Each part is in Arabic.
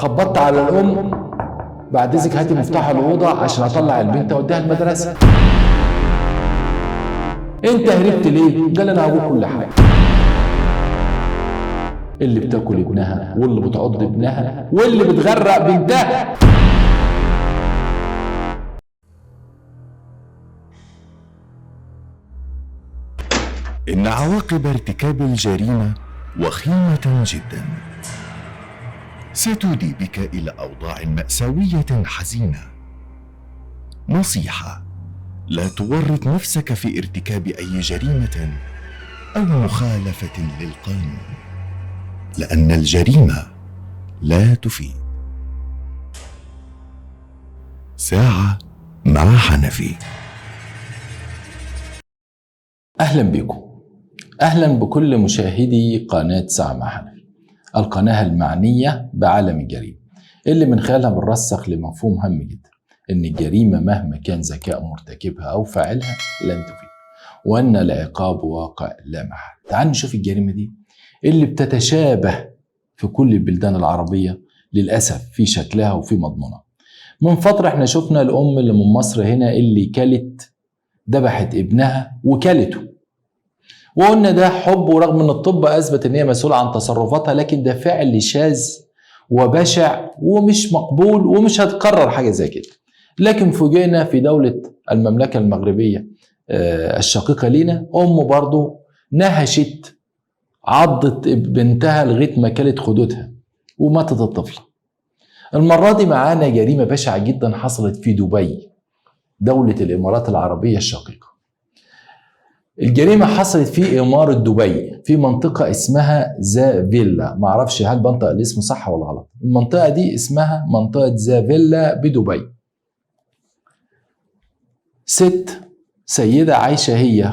خبطت على الام، بعد اذنك هاتي مفتاح الاوضه عشان اطلع البنت اوديها المدرسه. انت هربت ليه؟ قال انا هقول كل حاجه. اللي بتاكل ابنها واللي بتعض ابنها واللي بتغرق بنتها. إن عواقب ارتكاب الجريمة وخيمة جدا، ستودي بك إلى أوضاع مأساوية حزينة. نصيحة: لا تورط نفسك في ارتكاب أي جريمة أو مخالفة للقانون، لأن الجريمة لا تفيد. ساعة مع حنفي. اهلا بكم، اهلا بكل مشاهدي قناة ساعة مع حنفي، القناة المعنية بعالم الجريمة اللي من خلالها بنرسخ لمفهوم هام جدا، ان الجريمة مهما كان ذكاء مرتكبها او فاعلها لن تفيد، وان العقاب واقع لا محالة. تعال نشوف الجريمة دي اللي بتتشابه في كل البلدان العربية للأسف في شكلها وفي مضمونها. من فترة احنا شفنا الأم اللي من مصر هنا اللي ذبحت ابنها وكلته، وقلنا ده حب، ورغم ان الطب اثبت ان هي مسؤولة عن تصرفاتها، لكن ده فعل شاذ وبشع ومش مقبول ومش هتكرر حاجة زي كده. لكن فوجئنا في دولة المملكة المغربية الشقيقة لينا، ام برضو نهشت عضت بنتها لغاية ما كلت خدودها وماتت الطفلة. المرة دي معانا جريمة بشعة جدا حصلت في دبي، دولة الإمارات العربية الشقيقة. الجريمة حصلت في إمارة دبي في منطقة اسمها زافيلا، معرفش هل بنطق الاسم صح ولا غلط. المنطقة دي اسمها منطقة زافيلا بدبي. سيدة عايشة هي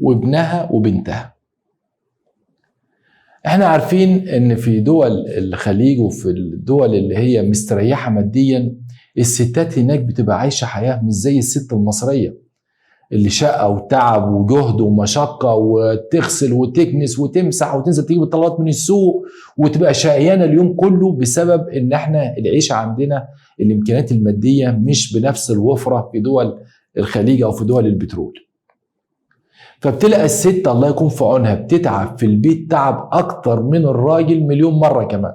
وابنها وبنتها. احنا عارفين ان في دول الخليج وفي الدول اللي هي مستريحة ماديا، الستات هناك بتبقى عايشة حياة مش زي الست المصرية اللي شقة وتعب وجهد ومشقة وتغسل وتكنس وتمسح وتنزل تجيب الطلبات من السوق وتبقى شقيانة اليوم كله، بسبب ان احنا العيشة عندنا الامكانيات المادية مش بنفس الوفرة في دول الخليج او في دول البترول. فبتلقى الست الله يكون في عونها بتتعب في البيت تعب اكتر من الراجل مليون مرة كمان.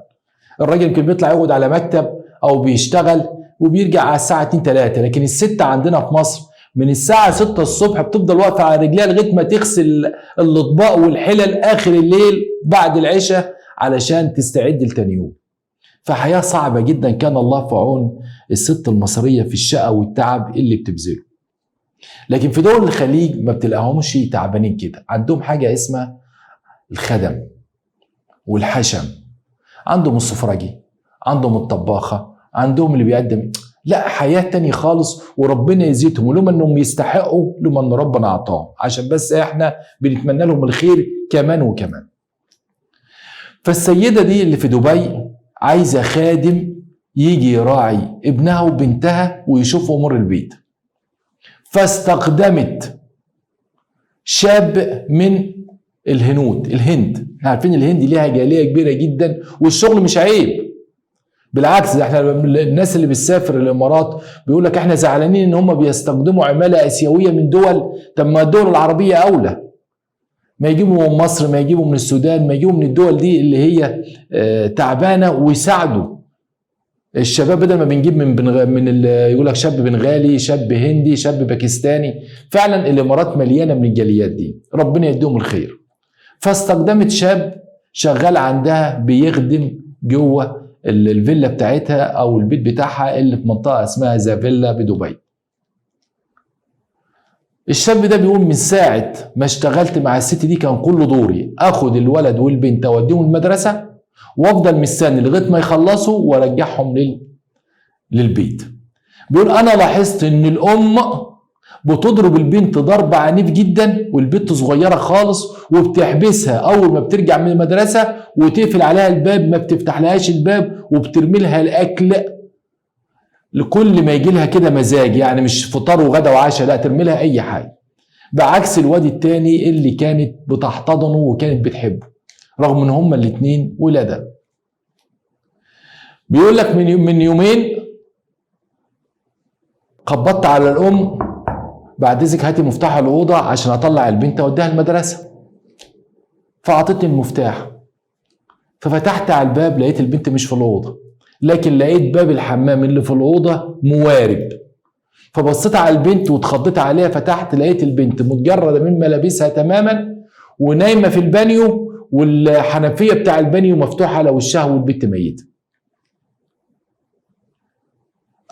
الراجل يمكن بيطلع يقعد على مكتب او بيشتغل وبيرجع على الساعة 2-3، لكن الست عندنا في مصر من الساعة 6 الصبح بتفضل واقفة على رجليها لغاية ما تغسل الاطباق والحلل اخر الليل بعد العشاء علشان تستعد لتاني يوم. فحياة صعبة جدا، كان الله في عون الست المصرية في الشقة والتعب اللي بتبذله. لكن في دول الخليج ما بتلاقيهمش تعبانين كده، عندهم حاجة اسمها الخدم والحشم، عندهم السفرجي، عندهم الطباخة، عندهم اللي بيقدم، لا حياة تانية خالص، وربنا يزيدهم ولما انهم يستحقوا لما ان ربنا اعطاهم، عشان بس احنا بنتمنى لهم الخير كمان وكمان. فالسيدة دي اللي في دبي عايزة خادم يجي يراعي ابنها وبنتها ويشوف امور البيت، فاستخدمت شاب من الهند. احنا عارفين الهند ليها جالية كبيرة جدا والشغل مش عيب، بالعكس ده احنا الناس اللي بتسافر الامارات بيقول لك احنا زعلانين ان هم بيستخدموا عمالة اسيوية من دول، طب ما الدول العربية اولى، ما يجيبوا من مصر، ما يجيبوا من السودان، ما يجيبوا من الدول دي اللي هي تعبانة ويساعدوا الشباب، بدل ما بنجيب من يقول لك شاب بنغالي، شاب هندي، شاب باكستاني. فعلا الامارات مليانه من الجاليات دي، ربنا يديهم الخير. فاستخدمت شاب شغال عندها بيخدم جوه الفيلا بتاعتها او البيت بتاعها اللي في منطقه اسمها زافيلا بدبي. الشاب ده بيقول من ساعه ما اشتغلت مع الست دي كان كل دوري اخد الولد والبنت اوديهم المدرسه وافضل مستني لغايه ما يخلصوا وارجعهم للبيت. بيقول انا لاحظت ان الام بتضرب البنت ضرب عنيف جدا والبنت صغيره خالص، وبتحبسها اول ما بترجع من المدرسه وتقفل عليها الباب، ما بتفتح لهاش الباب، وبترمي لها الاكل لكل ما يجي لها كده مزاج، يعني مش فطار وغدا وعشاء، لا ترمي لها اي حاجه، بعكس الواد التاني اللي كانت بتحتضنه وكانت بتحبه رغم ان هما الاتنين ولادها. بيقول لك من يومين خبطت على الام، بعد اذنك هاتي مفتاح الاوضه عشان اطلع البنت اوديها المدرسه. فاعطتني المفتاح، ففتحت على الباب لقيت البنت مش في الاوضه، لكن لقيت باب الحمام اللي في الاوضه موارب. فبصيت على البنت واتخضيت عليها، فتحت لقيت البنت متجرده من ملابسها تماما ونايمه في البانيو، والحنفيه بتاع البانيو مفتوحه على وشها والبنت ميته.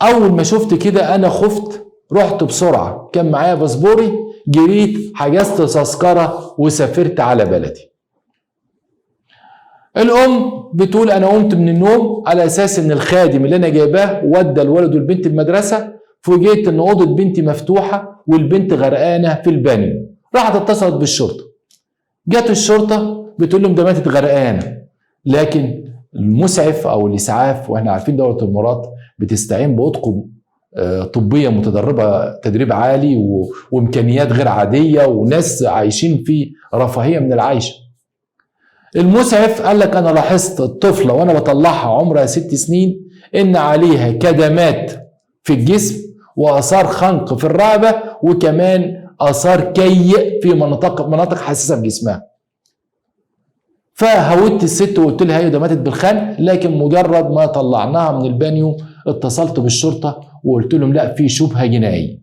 اول ما شفت كده انا خفت، رحت بسرعه، كان معايا باسبوري، جريت حجزت تذكره وسافرت على بلدي. الام بتقول انا قمت من النوم على اساس ان الخادم اللي انا جايباه ودى الولد والبنت المدرسه، فوجئت ان اوضه بنتي مفتوحه والبنت غرقانه في البانيو. راحت اتصلت بالشرطه، جت الشرطه بتقول لهم ده ماتت غرقانه، لكن المسعف او الاسعاف، واحنا عارفين دوله الامارات بتستعين باطقم طبيه متدربه تدريب عالي وامكانيات غير عاديه وناس عايشين في رفاهيه من العيش. المسعف قال لك انا لاحظت الطفله وانا بطلعها عمرها 6 سنين ان عليها كدمات في الجسم واثار خنق في الرقبه وكمان اثار كي في مناطق حساسه في جسمها. فهودت الست وقلت لها ايوه ده ماتت بالخنق، لكن مجرد ما طلعناها من البانيو اتصلت بالشرطه وقلت لهم لا في شبهه جنائيه.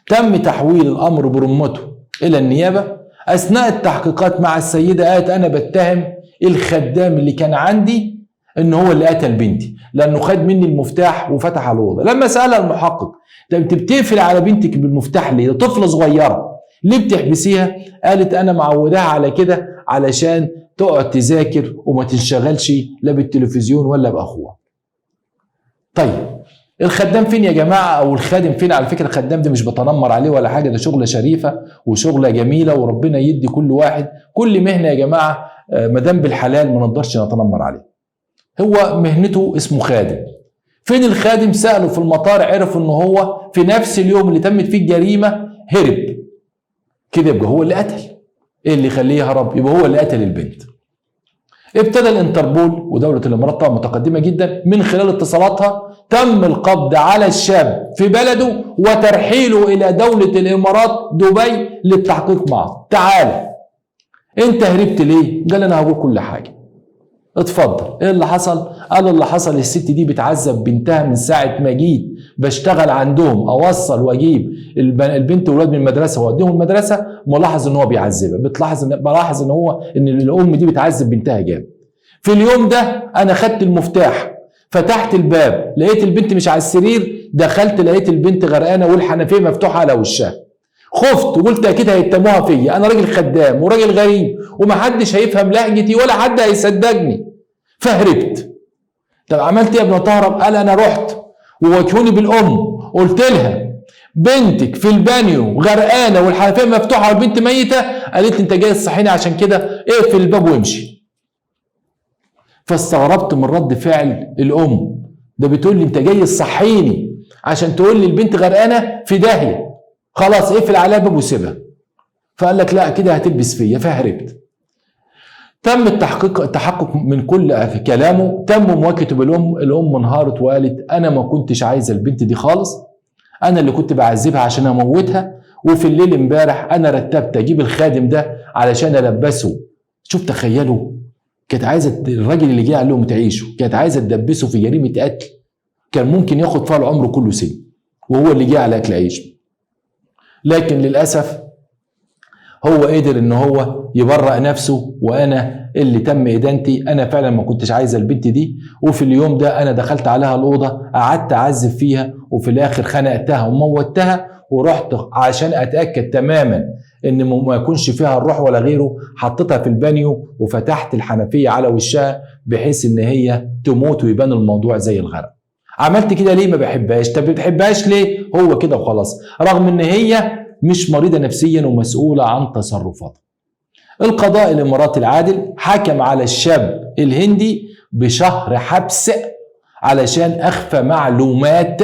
تم تحويل الامر برمته الى النيابه. اثناء التحقيقات مع السيده قالت انا بتهم الخدام اللي كان عندي ان هو اللي قتل بنتي، لانه خد مني المفتاح وفتح على الاوضه. لما سالها المحقق طب انت بتقفل على بنتك بالمفتاح ليه؟ ده طفله صغيره، ليه بتحبسيها؟ قالت انا معوداها على كده علشان تقعد تذاكر وما تنشغلش لا بالتلفزيون ولا باخوها. طيب الخدام فين يا جماعه؟ او الخادم فين؟ على فكره الخدام ده مش بتنمر عليه ولا حاجه، ده شغله شريفه وشغله جميله، وربنا يدي كل واحد كل مهنه يا جماعه ما دام بالحلال ما نقدرش نتنمر عليه. هو مهنته اسمه خادم. فين الخادم؟ سالوا في المطار عرفوا ان هو في نفس اليوم اللي تمت فيه الجريمه هرب. كده يبقى هو اللي قتل. ايه اللي يخليه يهرب؟ يبقى هو اللي قتل البنت. ابتدى الانتربول، ودولة الامارات طبعا متقدمة جدا، من خلال اتصالاتها تم القبض على الشاب في بلده وترحيله الى دولة الامارات دبي للتحقيق معه. تعال انت هربت ليه؟ قال انا هقول كل حاجة. اتفضل. ايه اللي حصل؟ قال اللي حصل الست دي بتعذب بنتها من ساعة ما جيت بشتغل عندهم اوصل واجيب البنت والولاد من المدرسة واوديهم المدرسة، ملاحظ ان هو بيعذبها، بلاحظ ان الام دي بتعذب بنتها جامد. في اليوم ده انا خدت المفتاح، فتحت الباب لقيت البنت مش على السرير، دخلت لقيت البنت غرقانة والحنفية مفتوحة على وشها. خفت وقلت اكيد هيتهموها فيا، انا راجل خدام وراجل غريب ومحدش هيفهم لهجتي ولا حد هيصدقني، فهربت. طب عملت ايه قبل ما تهرب؟ قال انا رحت وواجهوني بالام، قلت لها بنتك في البانيو غرقانه والحنفيه مفتوحه والبنت ميته، قالت لي انت جاي تصحيني عشان كده اقفل الباب وامشي. فاستغربت من رد فعل الام، ده بتقول لي انت جاي تصحيني عشان تقول لي البنت غرقانه في داهيه، خلاص اقفل عليها الباب وسيبها. فقال لك لا كده هتلبس فيا، فهربت. تم التحقق من كل كلامه، تم مواجهته بالام. الام انهارت وقالت انا ما كنتش عايزه البنت دي خالص، انا اللي كنت بعذبها عشان اموتها، وفي الليل امبارح انا رتبت اجيب الخادم ده علشان البسه. شوف تخيلوا، كانت عايزه الراجل اللي جه قال لهم تعيشوا، كانت عايزه تدبسه في جريمه قتل كان ممكن ياخد فيها العمر كله سجن، وهو اللي جه على اكل عيش. لكن للاسف هو قدر ان هو يبرأ نفسه، وانا اللي تم ادانتي، انا فعلا ما كنتش عايزه البنت دي، وفي اليوم ده انا دخلت عليها الاوضه قعدت اعذب فيها، وفي الاخر خنقتها وموتها، ورحت عشان اتاكد تماما ان ما يكونش فيها الروح ولا غيره، حطيتها في البانيو وفتحت الحنفيه على وشها بحيث ان هي تموت ويبان الموضوع زي الغرق. عملت كده ليه؟ ما بحبهاش. طب بتحبهاش ليه؟ هو كده وخلاص، رغم ان هي مش مريضة نفسيا ومسؤولة عن تصرفاتها. القضاء الاماراتي العادل حكم على الشاب الهندي بشهر حبس علشان اخفى معلومات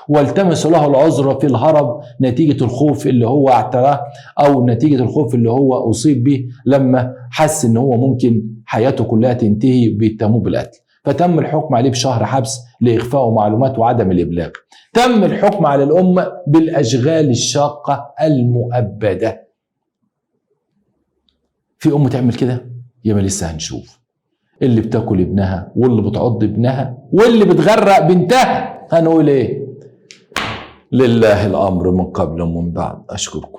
والتمس له العذر في الهرب نتيجة الخوف اللي هو اعتراه، او نتيجة الخوف اللي هو اصيب به لما حس ان هو ممكن حياته كلها تنتهي بيتهموه بالقتل. فتم الحكم عليه بشهر حبس لإخفاء معلومات وعدم الإبلاغ. تم الحكم على الأم بالأشغال الشاقة المؤبدة. في أم تعمل كده؟ يبقى لسه هنشوف. اللي بتاكل ابنها واللي بتعض ابنها واللي بتغرق بنتها، هنقول ايه؟ لله الأمر من قبل ومن بعد. أشكركم.